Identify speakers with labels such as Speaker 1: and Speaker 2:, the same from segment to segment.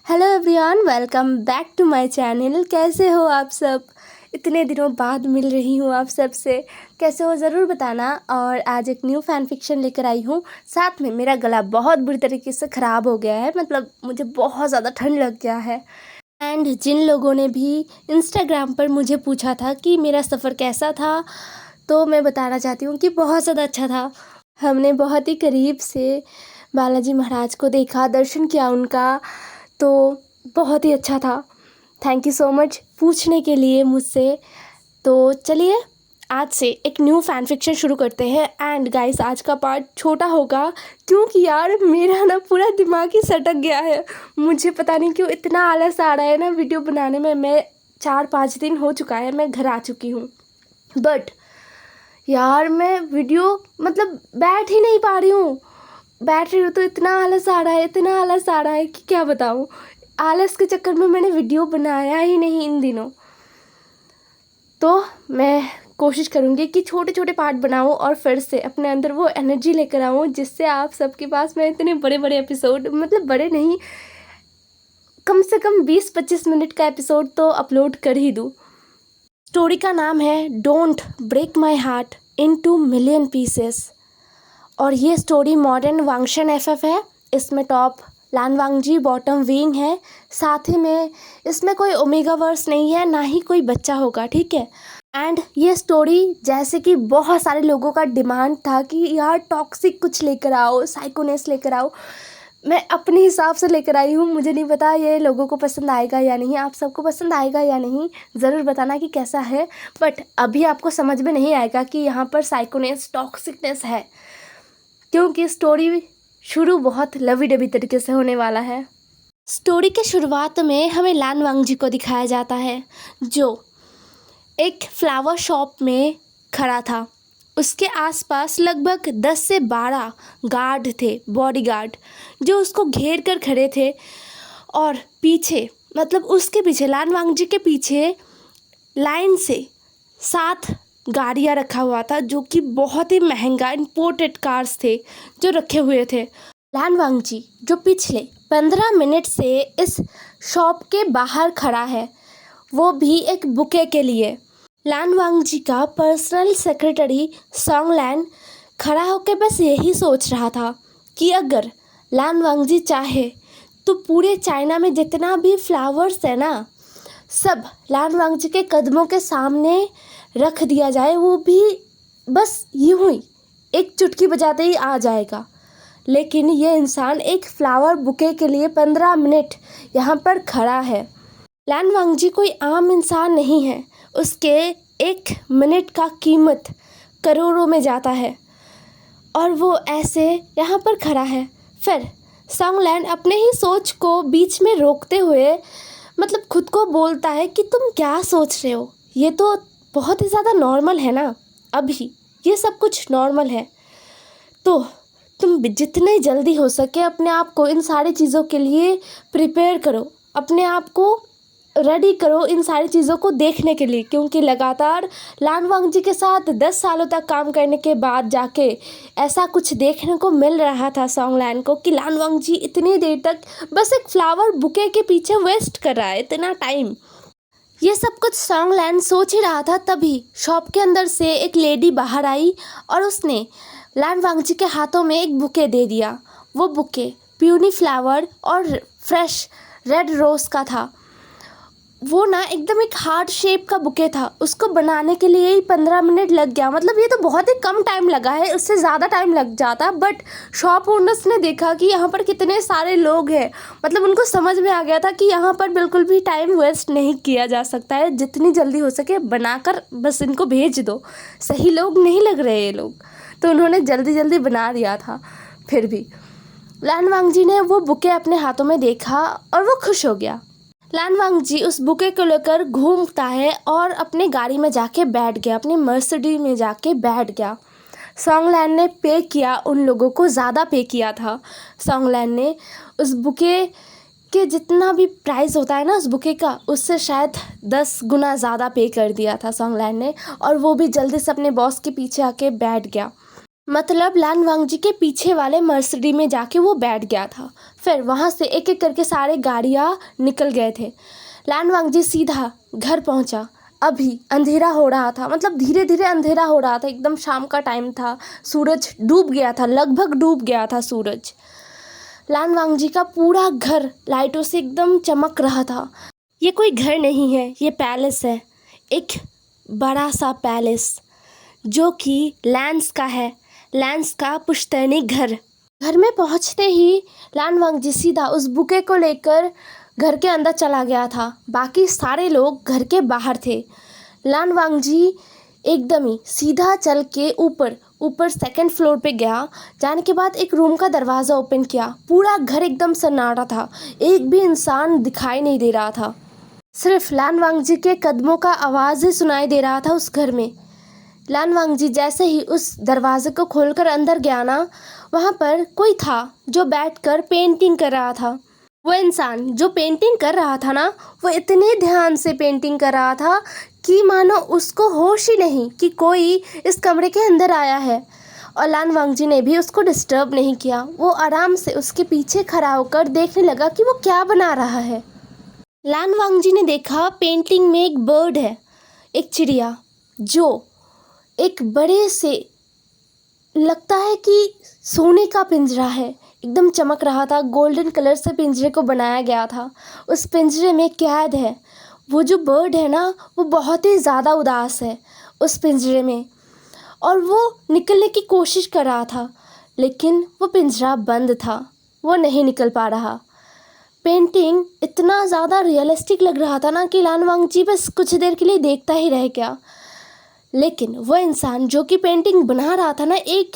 Speaker 1: Hello everyone, welcome back to my channel. कैसे हो आप सब? इतने दिनों बाद मिल रही हूँ आप सब से। कैसे हो ज़रूर बताना। और आज एक न्यू फैन फिक्शन लेकर आई हूँ। साथ में मेरा गला बहुत बुरी तरीके से ख़राब हो गया है, मतलब मुझे बहुत ज़्यादा ठंड लग गया है। एंड जिन लोगों ने भी इंस्टाग्राम पर मुझे पूछा था कि मेरा सफ़र कैसा था, तो मैं बताना चाहती हूँ कि बहुत ज़्यादा अच्छा था। हमने बहुत ही करीब से बालाजी महाराज को देखा, दर्शन किया उनका, तो बहुत ही अच्छा था। थैंक यू सो मच पूछने के लिए मुझसे। तो चलिए आज से एक न्यू फैन फिक्शन शुरू करते हैं। एंड गाइस, आज का पार्ट छोटा होगा क्योंकि यार मेरा ना पूरा दिमाग ही सटक गया है। मुझे पता नहीं क्यों इतना आलस आ रहा है ना वीडियो बनाने में। मैं 4-5 दिन हो चुका है मैं घर आ चुकी हूँ, बट यार मैं वीडियो मतलब बैठ ही नहीं पा रही हूँ। बैठ रही हूँ तो इतना आलस आ रहा है, इतना आलस आ रहा है कि क्या बताऊँ। आलस के चक्कर में मैंने वीडियो बनाया ही नहीं इन दिनों। तो मैं कोशिश करूँगी कि छोटे छोटे पार्ट बनाऊँ और फिर से अपने अंदर वो एनर्जी लेकर आऊँ, जिससे आप सबके पास मैं इतने बड़े बड़े एपिसोड, मतलब बड़े नहीं, कम से कम 20-25 मिनट का एपिसोड तो अपलोड कर ही दूँ। स्टोरी का नाम है don't break my heart into million pieces. और ये स्टोरी मॉडर्न वांगशन एफएफ है। इसमें टॉप लान वांगजी, बॉटम विंग है। साथ ही में इसमें कोई ओमेगा वर्स नहीं है, ना ही कोई बच्चा होगा, ठीक है। एंड ये स्टोरी जैसे कि बहुत सारे लोगों का डिमांड था कि यार टॉक्सिक कुछ लेकर आओ, साइकोनेस लेकर आओ, मैं अपने हिसाब से लेकर आई हूँ। मुझे नहीं पता ये लोगों को पसंद आएगा या नहीं, आप सबको पसंद आएगा या नहीं, ज़रूर बताना कि कैसा है। बट अभी आपको समझ में नहीं आएगा कि यहाँ पर साइकोनेस, टॉक्सिकनेस है, क्योंकि स्टोरी शुरू बहुत लवी डबी तरीके से होने वाला है। स्टोरी के शुरुआत में हमें लान वांगजी को दिखाया जाता है, जो एक फ्लावर शॉप में खड़ा था। उसके आसपास लगभग 10 से 12 गार्ड थे, बॉडीगार्ड, जो उसको घेर कर खड़े थे। और पीछे, मतलब उसके पीछे, लान वांगजी के पीछे लाइन से 7 गाड़ियाँ रखा हुआ था, जो कि बहुत ही महंगा इंपोर्टेड कार्स थे जो रखे हुए थे। लान वांगजी जो पिछले 15 मिनट से इस शॉप के बाहर खड़ा है, वो भी एक बुके के लिए। लान वांगजी का पर्सनल सेक्रेटरी सोंगलैन खड़ा होकर बस यही सोच रहा था कि अगर लान वांगजी चाहे तो पूरे चाइना में जितना भी फ्लावर्स है ना, सब लान वांगजी के कदमों के सामने रख दिया जाए, वो भी बस यूं ही एक चुटकी बजाते ही आ जाएगा। लेकिन ये इंसान एक फ्लावर बुके के लिए 15 मिनट यहाँ पर खड़ा है। लान वांगजी कोई आम इंसान नहीं है, उसके 1 मिनट का कीमत करोड़ों में जाता है, और वो ऐसे यहाँ पर खड़ा है। फिर सोंगलैन अपने ही सोच को बीच में रोकते हुए, मतलब खुद को बोलता है कि तुम क्या सोच रहे हो, ये तो बहुत ही ज़्यादा नॉर्मल है ना, अभी ये सब कुछ नॉर्मल है। तो तुम जितने जल्दी हो सके अपने आप को इन सारी चीज़ों के लिए प्रिपेयर करो, अपने आप को रेडी करो इन सारी चीज़ों को देखने के लिए, क्योंकि लगातार लान वांगजी के साथ 10 सालों तक काम करने के बाद जाके ऐसा कुछ देखने को मिल रहा था सोंगलैन को कि लान वांगजी इतनी देर तक बस एक फ्लावर बुके के पीछे वेस्ट कर रहा है, इतना टाइम। ये सब कुछ सोंगलैन सोच ही रहा था, तभी शॉप के अंदर से एक लेडी बाहर आई और उसने लान वांगजी के हाथों में एक बुके दे दिया। वो बुके प्यूनी फ्लावर और फ्रेश रेड रोज़ का था। वो ना एकदम एक हार्ट शेप का बुके था। उसको बनाने के लिए ही 15 मिनट लग गया, मतलब ये तो बहुत ही कम टाइम लगा है, उससे ज़्यादा टाइम लग जाता। बट शॉप ओनर्स ने देखा कि यहाँ पर कितने सारे लोग हैं, मतलब उनको समझ में आ गया था कि यहाँ पर बिल्कुल भी टाइम वेस्ट नहीं किया जा सकता है, जितनी जल्दी हो सके बनाकर बस इनको भेज दो। सही लोग नहीं लग रहे ये लोग, तो उन्होंने जल्दी जल्दी बना दिया था। फिर भी लान वांगजी ने वो बुके अपने हाथों में देखा और वो खुश हो गया। लान वांगजी उस बुके को लेकर घूमता है और अपनी गाड़ी में जाके बैठ गया, अपनी मर्सिडीज में जाके बैठ गया। सोंगलैन ने पे किया, उन लोगों को ज़्यादा पे किया था। सोंगलैन ने उस बुके के जितना भी प्राइस होता है ना उस बुके का, उससे शायद 10 गुना ज़्यादा पे कर दिया था सोंगलैन ने, और वो भी जल्दी से अपने बॉस के पीछे आके बैठ गया। मतलब लान वांगजी के पीछे वाले मर्सिडी में जाके वो बैठ गया था। फिर वहाँ से एक एक करके सारे गाड़ियाँ निकल गए थे। लान वांगजी सीधा घर पहुँचा। अभी अंधेरा हो रहा था, मतलब धीरे धीरे अंधेरा हो रहा था, एकदम शाम का टाइम था, सूरज डूब गया था, लगभग डूब गया था सूरज। लान वांगजी का पूरा घर लाइटों से एकदम चमक रहा था। ये कोई घर नहीं है, ये पैलेस है, एक बड़ा सा पैलेस जो कि लैंस का है, लैंस का पुश्तैनी घर। घर में पहुंचते ही लान वांगजी सीधा उस बुके को लेकर घर के अंदर चला गया था। बाकी सारे लोग घर के बाहर थे। लान वांगजी एकदम ही सीधा चल के ऊपर सेकंड फ्लोर पे गया। जाने के बाद एक रूम का दरवाज़ा ओपन किया। पूरा घर एकदम सन्नाटा था, एक भी इंसान दिखाई नहीं दे रहा था। सिर्फ लान वांगजी के कदमों का आवाज़ ही सुनाई दे रहा था उस घर में। लान वांगजी जैसे ही उस दरवाजे को खोलकर अंदर गया ना, वहाँ पर कोई था जो बैठकर पेंटिंग कर रहा था। वो इंसान जो पेंटिंग कर रहा था ना, वो इतने ध्यान से पेंटिंग कर रहा था कि मानो उसको होश ही नहीं कि कोई इस कमरे के अंदर आया है। और लान वांगजी ने भी उसको डिस्टर्ब नहीं किया। वो आराम से उसके पीछे खड़ा होकर देखने लगा कि वो क्या बना रहा है। लान वांगजी ने देखा पेंटिंग में एक बर्ड है, एक चिड़िया, जो एक बड़े से लगता है कि सोने का पिंजरा है, एकदम चमक रहा था। गोल्डन कलर से पिंजरे को बनाया गया था। उस पिंजरे में कैद है वो जो बर्ड है ना, वो बहुत ही ज़्यादा उदास है उस पिंजरे में, और वो निकलने की कोशिश कर रहा था, लेकिन वो पिंजरा बंद था, वो नहीं निकल पा रहा। पेंटिंग इतना ज़्यादा रियलिस्टिक लग रहा था ना कि लान वांगजी बस कुछ देर के लिए देखता ही रह गया। लेकिन वो इंसान जो कि पेंटिंग बना रहा था ना, एक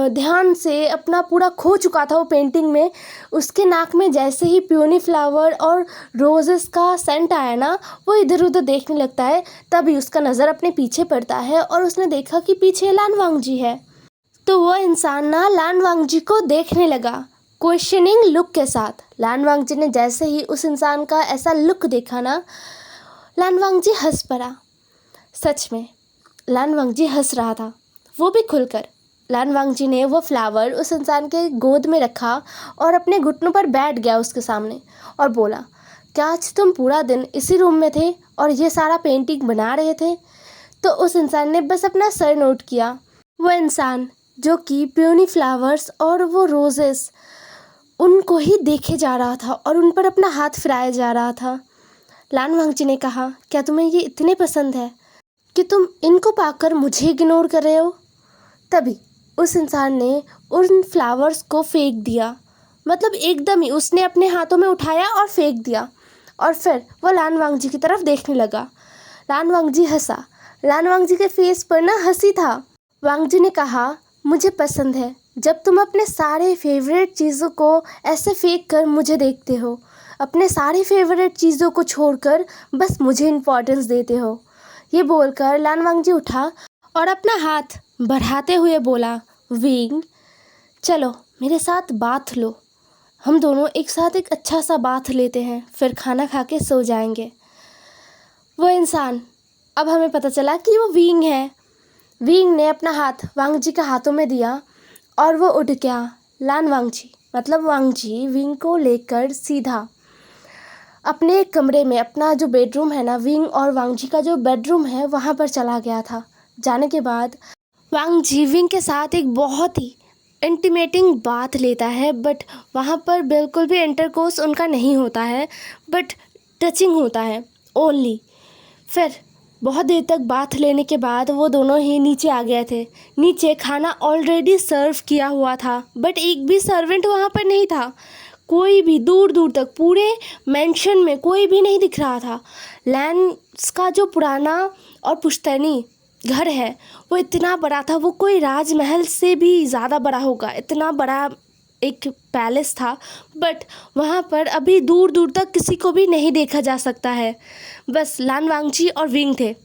Speaker 1: ध्यान से अपना पूरा खो चुका था वो पेंटिंग में। उसके नाक में जैसे ही प्यूनी फ्लावर और रोजेस का सेंट आया ना, वो इधर उधर देखने लगता है। तभी उसका नज़र अपने पीछे पड़ता है और उसने देखा कि पीछे लान वांगजी है। तो वो इंसान ना लान वांगजी को देखने लगा क्वेश्चनिंग लुक के साथ। लान वांगजी ने जैसे ही उस इंसान का ऐसा लुक देखा ना, लान वांगजी हंस पड़ा। सच में लान वांगजी हंस रहा था, वो भी खुलकर। लान वांगजी ने वो फ्लावर उस इंसान के गोद में रखा और अपने घुटनों पर बैठ गया उसके सामने और बोला, क्या आज तुम पूरा दिन इसी रूम में थे और ये सारा पेंटिंग बना रहे थे? तो उस इंसान ने बस अपना सर नोट किया। वो इंसान जो कि प्यूनी फ्लावर्स और वो रोजेस उनको ही देखे जा रहा था और उन पर अपना हाथ फिराया जा रहा था। लान वांगजी ने कहा, क्या तुम्हें ये इतने पसंद है कि तुम इनको पाकर मुझे इग्नोर कर रहे हो? तभी उस इंसान ने उन फ्लावर्स को फेंक दिया। मतलब एकदम ही उसने अपने हाथों में उठाया और फेंक दिया, और फिर वो लान वांगजी की तरफ देखने लगा। लान वांगजी हंसा। लान वांगजी के फेस पर ना हंसी था। वांगजी ने कहा, मुझे पसंद है जब तुम अपने सारे फेवरेट चीज़ों को ऐसे फेंक कर मुझे देखते हो, अपने सारे फेवरेट चीज़ों को छोड़कर बस मुझे इम्पोर्टेंस देते हो। ये बोलकर लान वांगजी उठा और अपना हाथ बढ़ाते हुए बोला, विंग, चलो मेरे साथ बाथ लो। हम दोनों एक साथ एक अच्छा सा बाथ लेते हैं, फिर खाना खा के सो जाएंगे। वो इंसान, अब हमें पता चला कि वो विंग है। विंग ने अपना हाथ वांगजी के हाथों में दिया और वो उठ गया। लान वांगजी मतलब वांगजी विंग को लेकर सीधा अपने कमरे में, अपना जो बेडरूम है ना, विंग और वांगजी का जो बेडरूम है, वहाँ पर चला गया था। जाने के बाद वांगजी विंग के साथ एक बहुत ही इंटीमेटिंग बात लेता है, बट वहाँ पर बिल्कुल भी इंटरकोर्स उनका नहीं होता है, बट टचिंग होता है ओनली। फिर बहुत देर तक बात लेने के बाद वो दोनों ही नीचे आ गए थे। नीचे खाना ऑलरेडी सर्व किया हुआ था, बट एक भी सर्वेंट वहाँ पर नहीं था। कोई भी दूर दूर तक पूरे मेंशन में कोई भी नहीं दिख रहा था। लैंस का जो पुराना और पुश्तैनी घर है वो इतना बड़ा था, वो कोई राजमहल से भी ज़्यादा बड़ा होगा, इतना बड़ा एक पैलेस था। बट वहाँ पर अभी दूर दूर तक किसी को भी नहीं देखा जा सकता है। बस लान वांगजी और विंग थे।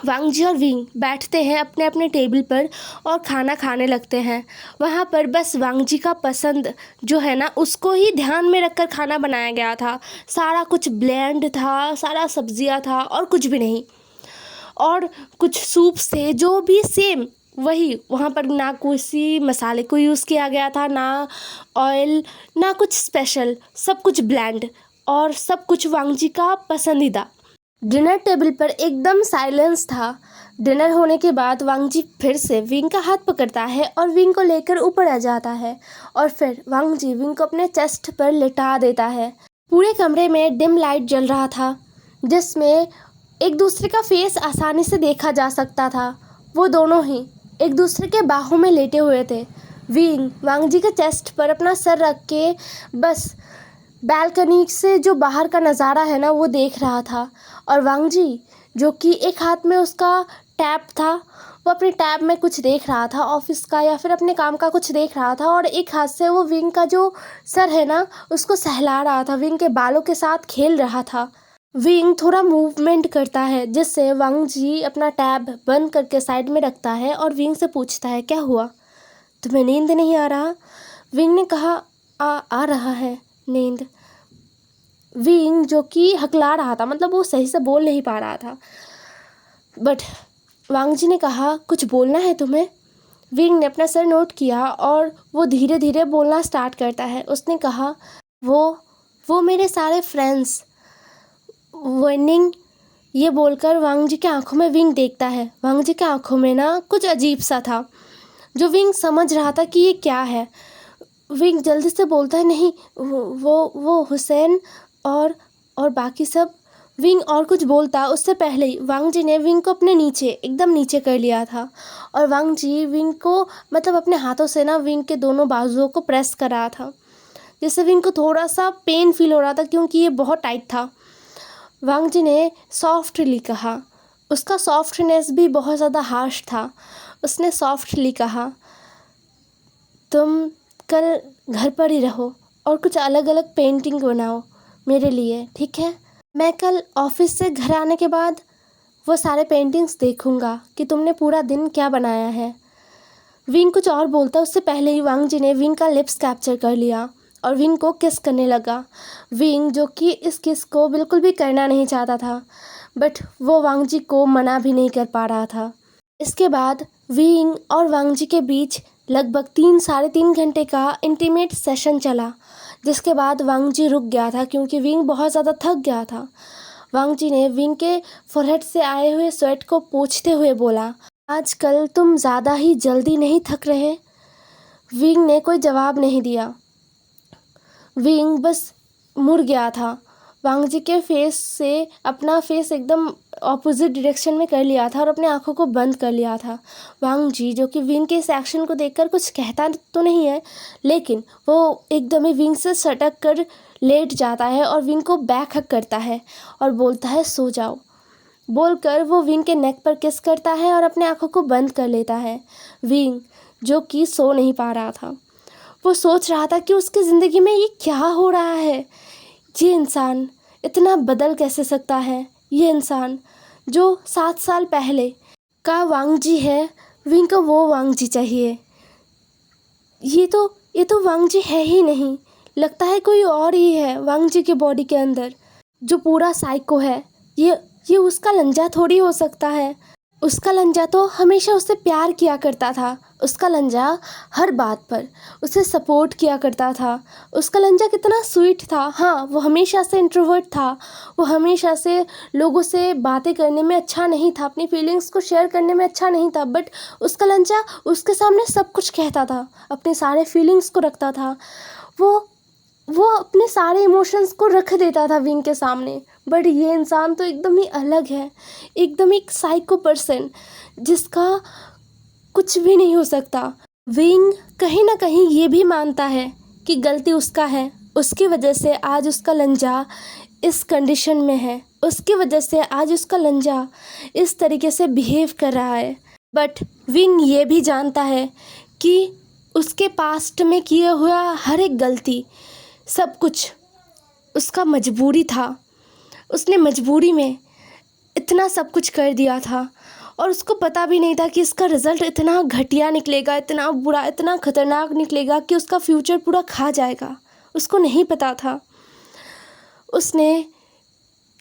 Speaker 1: वांगजी और विंग बैठते हैं अपने अपने टेबल पर और खाना खाने लगते हैं। वहाँ पर बस वांगजी का पसंद जो है ना, उसको ही ध्यान में रखकर खाना बनाया गया था। सारा कुछ ब्लेंड था, सारा सब्जियाँ था और कुछ भी नहीं। और कुछ सूप से जो भी सेम वही वहाँ पर ना किसी मसाले को यूज़ किया गया था, ना ऑयल, ना कुछ स्पेशल, सब कुछ ब्लैंड और सब कुछ वांग जी का पसंदीदा। डिनर टेबल पर एकदम साइलेंस था। डिनर होने के बाद वांग जी फिर से विंग का हाथ पकड़ता है और विंग को लेकर ऊपर आ जाता है और फिर वांग जी विंग को अपने चेस्ट पर लिटा देता है। पूरे कमरे में डिम लाइट जल रहा था जिसमें एक दूसरे का फेस आसानी से देखा जा सकता था। वो दोनों ही एक दूसरे के बाहों में लेटे हुए थे। विंग वांग जी के चेस्ट पर अपना सर रख के बस बालकनी से जो बाहर का नज़ारा है ना वो देख रहा था और वांग जी जो कि एक हाथ में उसका टैब था, वो अपने टैब में कुछ देख रहा था ऑफिस का या फिर अपने काम का कुछ देख रहा था और एक हाथ से वो विंग का जो सर है ना उसको सहला रहा था, विंग के बालों के साथ खेल रहा था। विंग थोड़ा मूवमेंट करता है जिससे वांग जी अपना टैब बंद करके साइड में रखता है और विंग से पूछता है, क्या हुआ, तुम्हें नींद नहीं आ रहा? विंग ने कहा, आ रहा है नींद। विंग जो कि हकला रहा था, मतलब वो सही से बोल नहीं पा रहा था, बट वांग जी ने कहा, कुछ बोलना है तुम्हें? विंग ने अपना सर नोट किया और वो धीरे धीरे बोलना स्टार्ट करता है। उसने कहा, वो मेरे सारे फ्रेंड्स। विनिंग ये बोलकर वांग जी के आंखों में विंग देखता है। वांग जी के आंखों में ना कुछ अजीब सा था जो विंग समझ रहा था कि ये क्या है। विंग जल्दी से बोलता है, नहीं वो हुसैन और बाकी सब। विंग और कुछ बोलता उससे पहले ही वांग जी ने विंग को अपने नीचे एकदम नीचे कर लिया था और वांग जी विंग को मतलब अपने हाथों से ना विंग के दोनों बाजुओं को प्रेस कर रहा था जिससे विंग को थोड़ा सा पेन फील हो रहा था क्योंकि ये बहुत टाइट था। वांग जी ने सॉफ्टली कहा, उसका सॉफ्टनेस भी बहुत ज़्यादा हार्श था। उसने सॉफ्टली कहा, तुम कल घर पर ही रहो और कुछ अलग अलग पेंटिंग बनाओ मेरे लिए, ठीक है? मैं कल ऑफिस से घर आने के बाद वो सारे पेंटिंग्स देखूंगा कि तुमने पूरा दिन क्या बनाया है। विंग कुछ और बोलता उससे पहले ही वांग जी ने विंग का लिप्स कैप्चर कर लिया और विंग को किस करने लगा। विंग जो कि इस किस को बिल्कुल भी करना नहीं चाहता था, बट वो वांग जी को मना भी नहीं कर पा रहा था। इसके बाद विंग और वांग जी के बीच लगभग 3-3.5 घंटे का इंटीमेट सेशन चला, जिसके बाद वांग जी रुक गया था क्योंकि विंग बहुत ज़्यादा थक गया था। वांग जी ने विंग के फोरहेड से आए हुए स्वेट को पोंछते हुए बोला, आजकल तुम ज़्यादा ही जल्दी नहीं थक रहे? विंग ने कोई जवाब नहीं दिया। विंग बस मुड़ गया था। वांग जी के फेस से अपना फेस एकदम ऑपोजिट डायरेक्शन में कर लिया था और अपने आंखों को बंद कर लिया था। वांग जी जो कि विंग के इस एक्शन को देखकर कुछ कहता तो नहीं है, लेकिन वो एकदम ही विंग से सटक कर लेट जाता है और विंग को बैक हक करता है और बोलता है, सो जाओ। बोलकर वो विंग के नेक पर किस करता है और अपने आंखों को बंद कर लेता है। विंग जो कि सो नहीं पा रहा था, वो सोच रहा था कि उसकी ज़िंदगी में ये क्या हो रहा है। ये इंसान इतना बदल कैसे सकता है? ये इंसान जो 7 साल पहले का वांग जी है, विंग को वो वांग जी चाहिए। ये तो वांग जी है ही नहीं, लगता है कोई और ही है वांग जी के बॉडी के अंदर जो पूरा साइको है। ये उसका लंजा थोड़ी हो सकता है। उसका लंजा तो हमेशा उससे प्यार किया करता था। उसका लंजा हर बात पर उसे सपोर्ट किया करता था। उसका लंजा कितना स्वीट था। हाँ, वो हमेशा से इंट्रोवर्ट था, वो हमेशा से लोगों से बातें करने में अच्छा नहीं था, अपनी फीलिंग्स को शेयर करने में अच्छा नहीं था, बट उसका लंजा उसके सामने सब कुछ कहता था, अपने सारे फीलिंग्स को रखता था। वो अपने सारे इमोशंस को रख देता था विंग के सामने। बट ये इंसान तो एकदम ही अलग है, एकदम एक साइको पर्सन जिसका कुछ भी नहीं हो सकता। विंग कहीं ना कहीं ये भी मानता है कि गलती उसका है, उसकी वजह से आज उसका लंजा इस कंडीशन में है, उसकी वजह से आज उसका लंजा इस तरीके से बिहेव कर रहा है। बट विंग ये भी जानता है कि उसके पास्ट में किया हुआ हर एक गलती, सब कुछ उसका मजबूरी था। उसने मजबूरी में इतना सब कुछ कर दिया था और उसको पता भी नहीं था कि इसका रिज़ल्ट इतना घटिया निकलेगा, इतना बुरा, इतना ख़तरनाक निकलेगा कि उसका फ्यूचर पूरा खा जाएगा। उसको नहीं पता था। उसने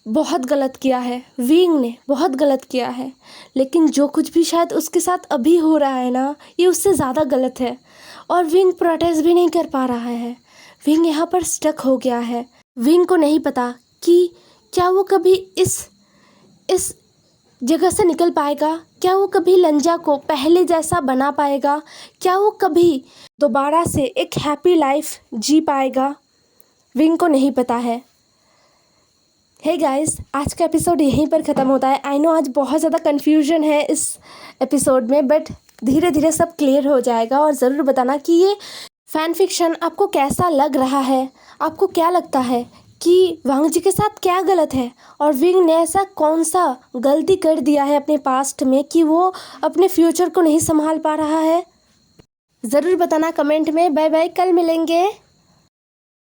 Speaker 1: बहुत गलत किया है, विंग ने बहुत गलत किया है, लेकिन जो कुछ भी शायद उसके साथ अभी हो रहा है ना, ये उससे ज़्यादा गलत है। और विंग प्रोटेस्ट भी नहीं कर पा रहा है। विंग यहाँ पर स्टक हो गया है। विंग को नहीं पता कि क्या वो कभी इस जगह से निकल पाएगा, क्या वो कभी लंजा को पहले जैसा बना पाएगा, क्या वो कभी दोबारा से एक हैप्पी लाइफ जी पाएगा, विंग को नहीं पता है। हे गाइस, आज का एपिसोड यहीं पर ख़त्म होता है। आई नो आज बहुत ज़्यादा कन्फ्यूजन है इस एपिसोड में, बट धीरे धीरे सब क्लियर हो जाएगा। और ज़रूर बताना कि ये फैन फिक्शन आपको कैसा लग रहा है। आपको क्या लगता है कि वांग जी के साथ क्या गलत है और विंग ने ऐसा कौन सा गलती कर दिया है अपने पास्ट में कि वो अपने फ्यूचर को नहीं संभाल पा रहा है। ज़रूर बताना कमेंट में। बाय बाय, कल मिलेंगे।